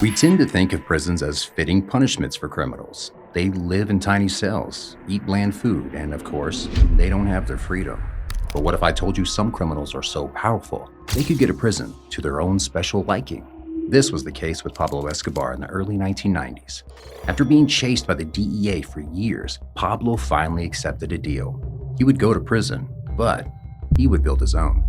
We tend to think of prisons as fitting punishments for criminals. They live in tiny cells, eat bland food, and of course, they don't have their freedom. But what if I told you some criminals are so powerful, they could get a prison to their own special liking? This was the case with Pablo Escobar in the early 1990s. After being chased by the DEA for years, Pablo finally accepted a deal. He would go to prison, but he would build his own.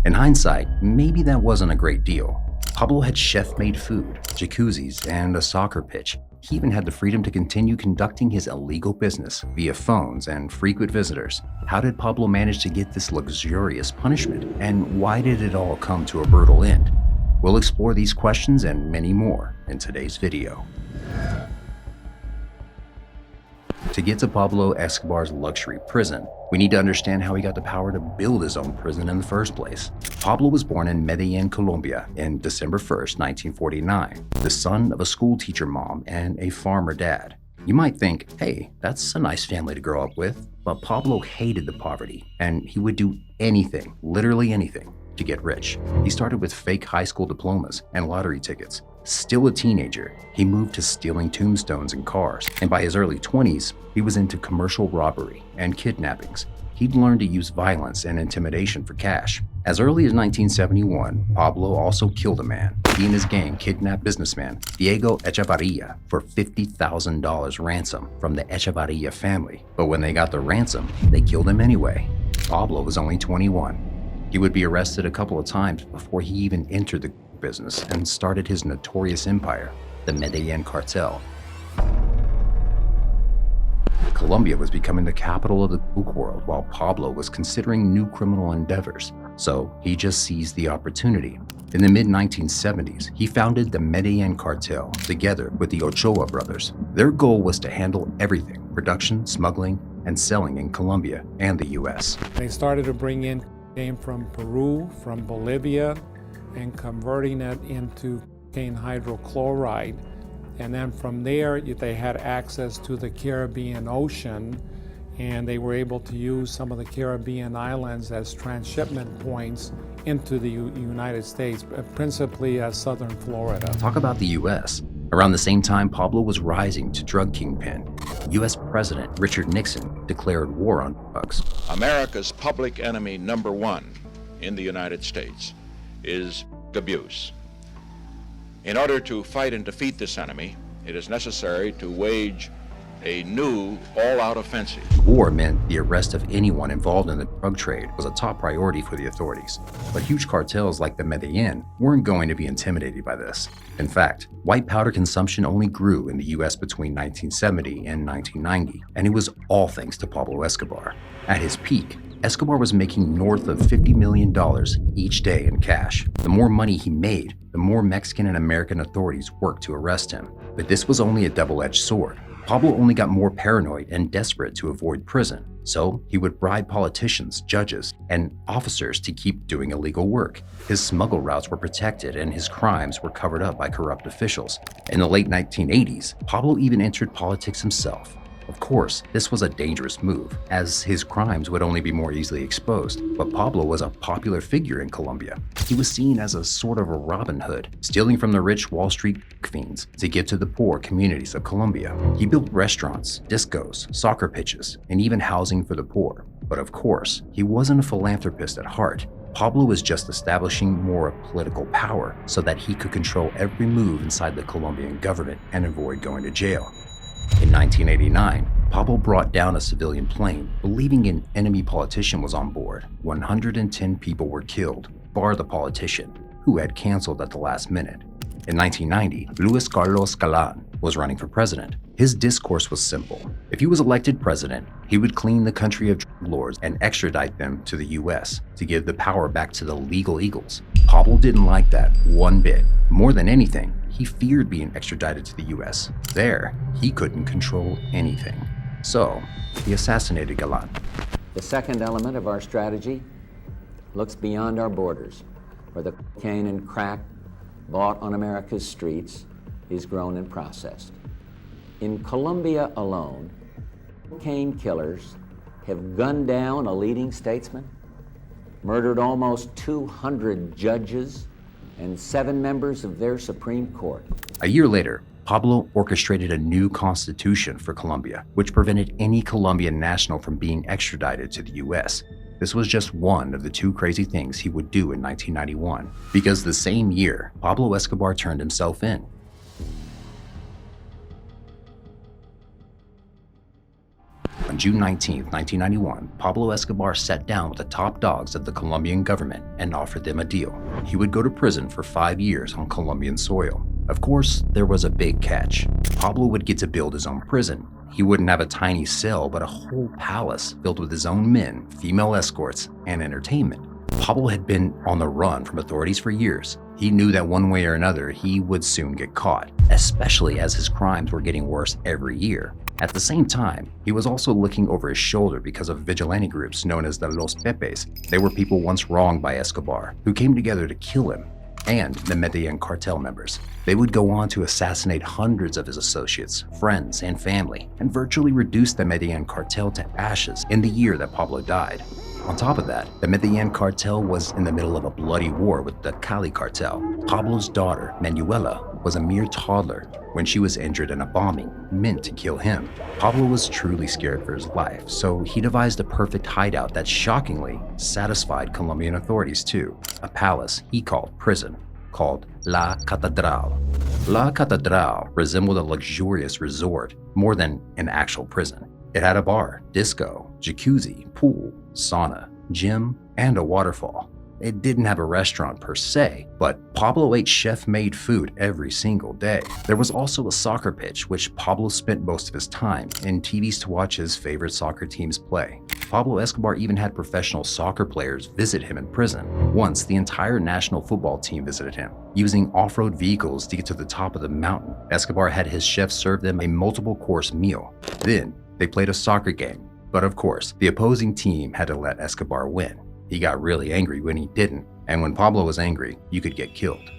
In hindsight, maybe that wasn't a great deal. Pablo had chef-made food, jacuzzis, and a soccer pitch. He even had the freedom to continue conducting his illegal business via phones and frequent visitors. How did Pablo manage to get this luxurious punishment? And why did it all come to a brutal end? We'll explore these questions and many more in today's video. To get to Pablo Escobar's luxury prison, we need to understand how he got the power to build his own prison in the first place. Pablo was born in Medellin, Colombia on December 1st, 1949, the son of a school teacher mom and a farmer dad. You might think, hey, that's a nice family to grow up with, but Pablo hated the poverty, and he would do anything, literally anything, to get rich. He started with fake high school diplomas and lottery tickets. Still a teenager, he moved to stealing tombstones and cars, and by his early 20s, he was into commercial robbery and kidnappings. He'd learned to use violence and intimidation for cash. As early as 1971, Pablo also killed a man. He and his gang kidnapped businessman Diego Echevarria for $50,000 ransom from the Echevarria family. But when they got the ransom, they killed him anyway. Pablo was only 21. He would be arrested a couple of times before he even entered the business and started his notorious empire, the Medellin cartel. Colombia was becoming the capital of the coke world while Pablo was considering new criminal endeavors, so he just seized the opportunity. In the mid-1970s, he founded the Medellin cartel together with the Ochoa brothers. Their goal was to handle everything, production, smuggling, and selling in Colombia and the US. They started to bring in cocaine from Peru, from Bolivia, and converting it into cocaine hydrochloride. And then from there, they had access to the Caribbean Ocean, and they were able to use some of the Caribbean islands as transshipment points into the United States, principally southern Florida. Talk about the US. Around the same time Pablo was rising to drug kingpin, US President Richard Nixon declared war on drugs. America's public enemy number one in the United States is abuse. In order to fight and defeat this enemy, it is necessary to wage a new all-out offensive. War meant the arrest of anyone involved in the drug trade was a top priority for the authorities. But huge cartels like the Medellin weren't going to be intimidated by this. In fact, white powder consumption only grew in the US between 1970 and 1990, and it was all thanks to Pablo Escobar. At his peak, Escobar was making north of $50 million each day in cash. The more money he made, the more Mexican and American authorities worked to arrest him. But this was only a double-edged sword. Pablo only got more paranoid and desperate to avoid prison, so he would bribe politicians, judges, and officers to keep doing illegal work. His smuggle routes were protected and his crimes were covered up by corrupt officials. In the late 1980s, Pablo even entered politics himself. Of course, this was a dangerous move, as his crimes would only be more easily exposed, but Pablo was a popular figure in Colombia. He was seen as a sort of a Robin Hood, stealing from the rich Wall Street fiends to give to the poor communities of Colombia. He built restaurants, discos, soccer pitches, and even housing for the poor. But of course, he wasn't a philanthropist at heart. Pablo was just establishing more political power so that he could control every move inside the Colombian government and avoid going to jail. In 1989, Pablo brought down a civilian plane, believing an enemy politician was on board. 110 people were killed, bar the politician, who had canceled at the last minute. In 1990, Luis Carlos Galán was running for president. His discourse was simple. If he was elected president, he would clean the country of drug lords and extradite them to the US to give the power back to the legal eagles. Pablo didn't like that one bit. More than anything, he feared being extradited to the US. There, he couldn't control anything. So, he assassinated Galán. The second element of our strategy looks beyond our borders, where the cocaine and crack bought on America's streets is grown and processed. In Colombia alone, cocaine killers have gunned down a leading statesman, murdered almost 200 judges and 7 members of their Supreme Court. A year later, Pablo orchestrated a new constitution for Colombia, which prevented any Colombian national from being extradited to the US. This was just one of the 2 crazy things he would do in 1991, because the same year, Pablo Escobar turned himself in. On June 19, 1991, Pablo Escobar sat down with the top dogs of the Colombian government and offered them a deal. He would go to prison for 5 years on Colombian soil. Of course, there was a big catch. Pablo would get to build his own prison. He wouldn't have a tiny cell, but a whole palace filled with his own men, female escorts, and entertainment. Pablo had been on the run from authorities for years. He knew that one way or another, he would soon get caught, especially as his crimes were getting worse every year. At the same time, he was also looking over his shoulder because of vigilante groups known as the Los Pepes. They were people once wronged by Escobar, who came together to kill him, and the Medellin cartel members. They would go on to assassinate hundreds of his associates, friends, and family, and virtually reduce the Medellin cartel to ashes in the year that Pablo died. On top of that, the Medellin cartel was in the middle of a bloody war with the Cali cartel. Pablo's daughter, Manuela, was a mere toddler when she was injured in a bombing meant to kill him. Pablo was truly scared for his life, so he devised a perfect hideout that shockingly satisfied Colombian authorities too, a palace he called prison, called La Catedral. La Catedral resembled a luxurious resort more than an actual prison. It had a bar, disco, jacuzzi, pool, sauna, gym, and a waterfall. It didn't have a restaurant per se, but Pablo ate chef-made food every single day. There was also a soccer pitch, which Pablo spent most of his time, and TVs to watch his favorite soccer teams play. Pablo Escobar even had professional soccer players visit him in prison. Once, the entire national football team visited him, using off-road vehicles to get to the top of the mountain. Escobar had his chef serve them a multiple-course meal. Then, they played a soccer game. But of course, the opposing team had to let Escobar win. He got really angry when he didn't, and when Pablo was angry, you could get killed.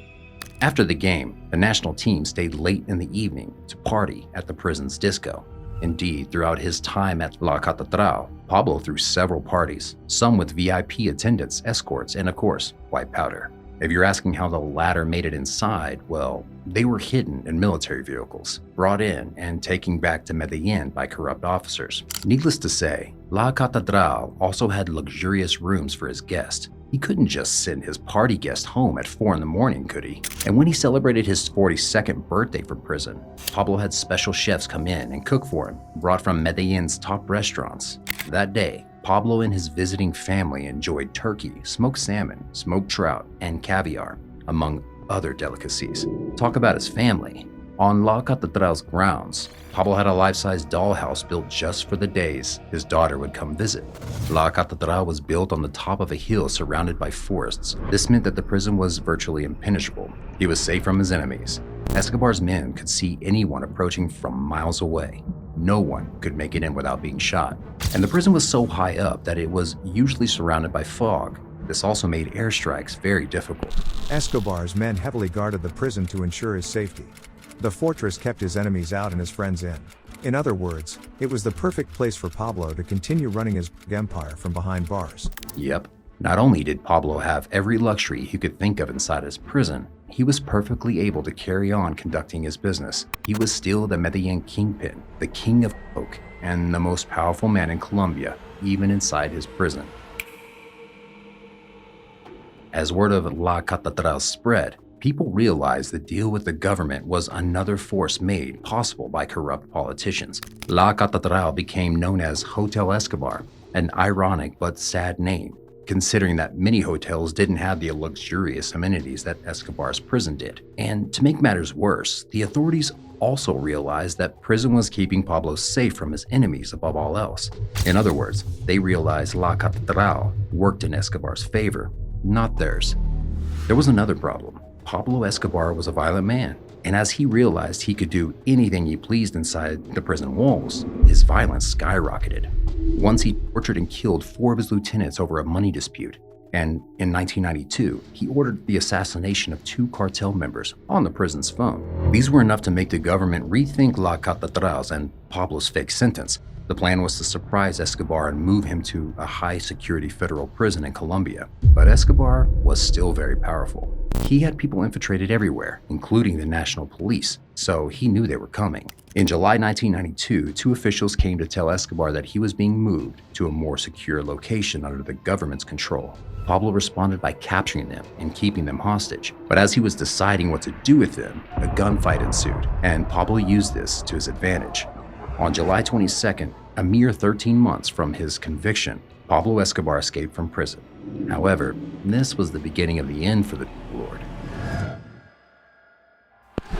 After the game, the national team stayed late in the evening to party at the prison's disco. Indeed, throughout his time at La Catedral, Pablo threw several parties, some with VIP attendants, escorts, and of course, white powder. If you're asking how the latter made it inside, well, they were hidden in military vehicles, brought in and taken back to Medellin by corrupt officers. Needless to say, La Catedral also had luxurious rooms for his guests. He couldn't just send his party guest home at 4 in the morning, could he? And when he celebrated his 42nd birthday from prison, Pablo had special chefs come in and cook for him, brought from Medellin's top restaurants. That day, Pablo and his visiting family enjoyed turkey, smoked salmon, smoked trout, and caviar, among other delicacies. Talk about his family. On La Catedral's grounds, Pablo had a life-size dollhouse built just for the days his daughter would come visit. La Catedral was built on the top of a hill surrounded by forests. This meant that the prison was virtually impenetrable. He was safe from his enemies. Escobar's men could see anyone approaching from miles away. No one could make it in without being shot. And the prison was so high up that it was usually surrounded by fog. This also made airstrikes very difficult. Escobar's men heavily guarded the prison to ensure his safety. The fortress kept his enemies out and his friends in. In other words, it was the perfect place for Pablo to continue running his empire from behind bars. Yep. Not only did Pablo have every luxury he could think of inside his prison, he was perfectly able to carry on conducting his business. He was still the Medellin kingpin, the king of coke, and the most powerful man in Colombia, even inside his prison. As word of La Catedral spread, people realized the deal with the government was another force made possible by corrupt politicians. La Catedral became known as Hotel Escobar, an ironic but sad name, considering that many hotels didn't have the luxurious amenities that Escobar's prison did. And to make matters worse, the authorities also realized that prison was keeping Pablo safe from his enemies above all else. In other words, they realized La Catedral worked in Escobar's favor, not theirs. There was another problem. Pablo Escobar was a violent man, and as he realized he could do anything he pleased inside the prison walls, his violence skyrocketed. Once he tortured and killed 4 of his lieutenants over a money dispute, and in 1992, he ordered the assassination of 2 cartel members on the prison's phone. These were enough to make the government rethink La Catedral's and Pablo's fake sentence. The plan was to surprise Escobar and move him to a high-security federal prison in Colombia. But Escobar was still very powerful. He had people infiltrated everywhere, including the national police, so he knew they were coming. In July 1992, two officials came to tell Escobar that he was being moved to a more secure location under the government's control. Pablo responded by capturing them and keeping them hostage. But as he was deciding what to do with them, a gunfight ensued, and Pablo used this to his advantage. On July 22nd, a mere 13 months from his conviction, Pablo Escobar escaped from prison. However, this was the beginning of the end for the Lord.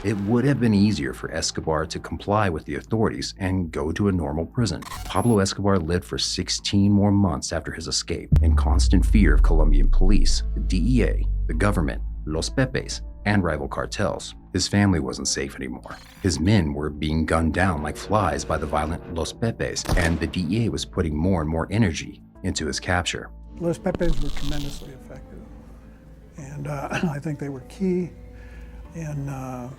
It would have been easier for Escobar to comply with the authorities and go to a normal prison. Pablo Escobar lived for 16 more months after his escape in constant fear of Colombian police, the DEA, the government, Los Pepes, and rival cartels. His family wasn't safe anymore. His men were being gunned down like flies by the violent Los Pepes, and the DEA was putting more and more energy into his capture. Los Pepes were tremendously effective, and I think they were key in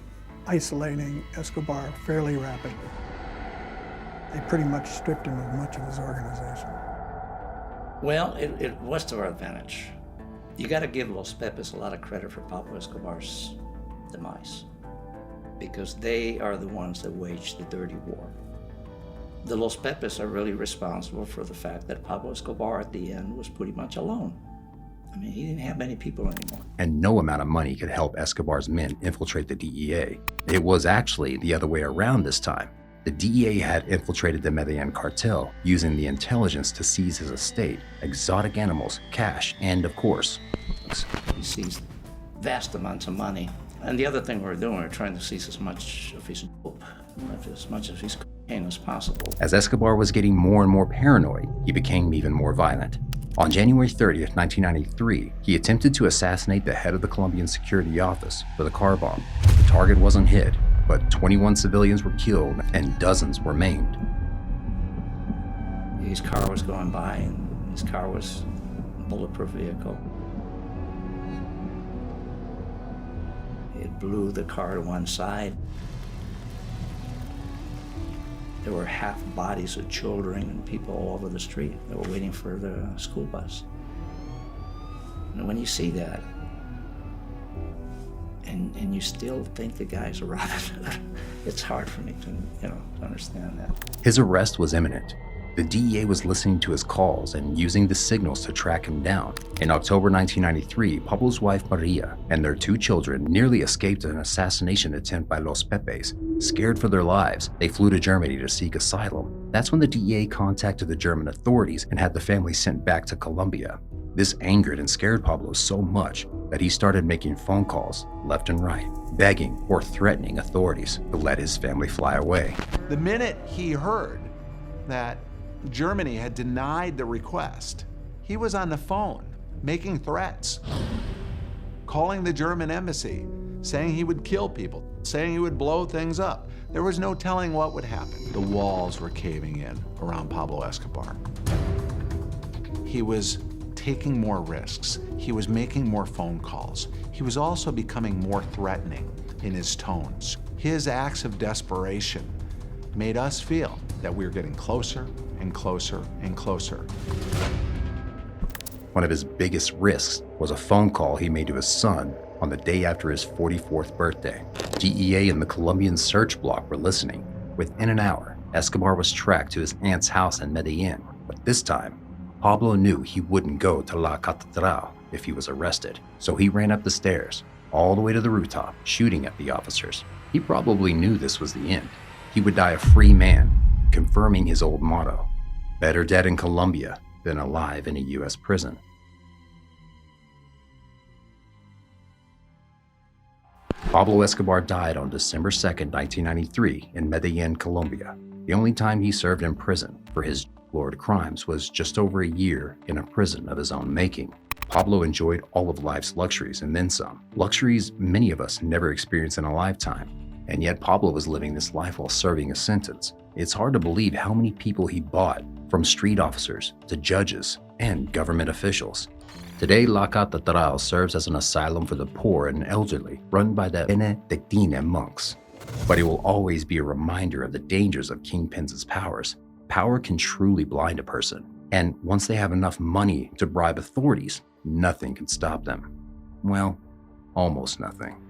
isolating Escobar fairly rapidly. They pretty much stripped him of much of his organization. Well, it was to our advantage. You got to give Los Pepes a lot of credit for Pablo Escobar's demise, because they are the ones that waged the dirty war. The Los Pepes are really responsible for the fact that Pablo Escobar at the end was pretty much alone. I mean, he didn't have many people anymore. And no amount of money could help Escobar's men infiltrate the DEA. It was actually the other way around this time. The DEA had infiltrated the Medellin cartel using the intelligence to seize his estate, exotic animals, cash, and of course, He seized vast amounts of money. And the other thing we're doing, we're trying to seize as much of his dope, as much of his cocaine as possible. As Escobar was getting more and more paranoid, he became even more violent. On January 30th, 1993, he attempted to assassinate the head of the Colombian security office with a car bomb. The target wasn't hit, but 21 civilians were killed and dozens were maimed. His car was going by, and his car was a bulletproof vehicle. It blew the car to one side. There were half bodies of children and people all over the street that were waiting for the school bus. And when you see that, and you still think the guy's a robber, it's hard for me to understand that. His arrest was imminent. The DEA was listening to his calls and using the signals to track him down. In October 1993, Pablo's wife Maria and their two children nearly escaped an assassination attempt by Los Pepes. Scared for their lives, they flew to Germany to seek asylum. That's when the DEA contacted the German authorities and had the family sent back to Colombia. This angered and scared Pablo so much that he started making phone calls left and right, begging or threatening authorities to let his family fly away. The minute he heard that Germany had denied the request, he was on the phone making threats, calling the German embassy, saying he would kill people, saying he would blow things up. There was no telling what would happen. The walls were caving in around Pablo Escobar. He was taking more risks. He was making more phone calls. He was also becoming more threatening in his tones. His acts of desperation made us feel that we were getting closer and closer and closer. One of his biggest risks was a phone call he made to his son on the day after his 44th birthday. DEA and the Colombian search block were listening. Within an hour, Escobar was tracked to his aunt's house in Medellin, but this time, Pablo knew he wouldn't go to La Catedral if he was arrested, so he ran up the stairs, all the way to the rooftop, shooting at the officers. He probably knew this was the end. He would die a free man, confirming his old motto, better dead in Colombia than alive in a U.S. prison. Pablo Escobar died on December 2nd, 1993 in Medellin, Colombia. The only time he served in prison for his Lord crimes was just over a year in a prison of his own making. Pablo enjoyed all of life's luxuries and then some. Luxuries many of us never experience in a lifetime. And yet Pablo was living this life while serving a sentence. It's hard to believe how many people he bought, from street officers to judges and government officials. Today, La Catedral serves as an asylum for the poor and elderly, run by the Benedictine monks. But it will always be a reminder of the dangers of kingpins' powers Power can truly blind a person, and once they have enough money to bribe authorities, nothing can stop them. Well, almost nothing.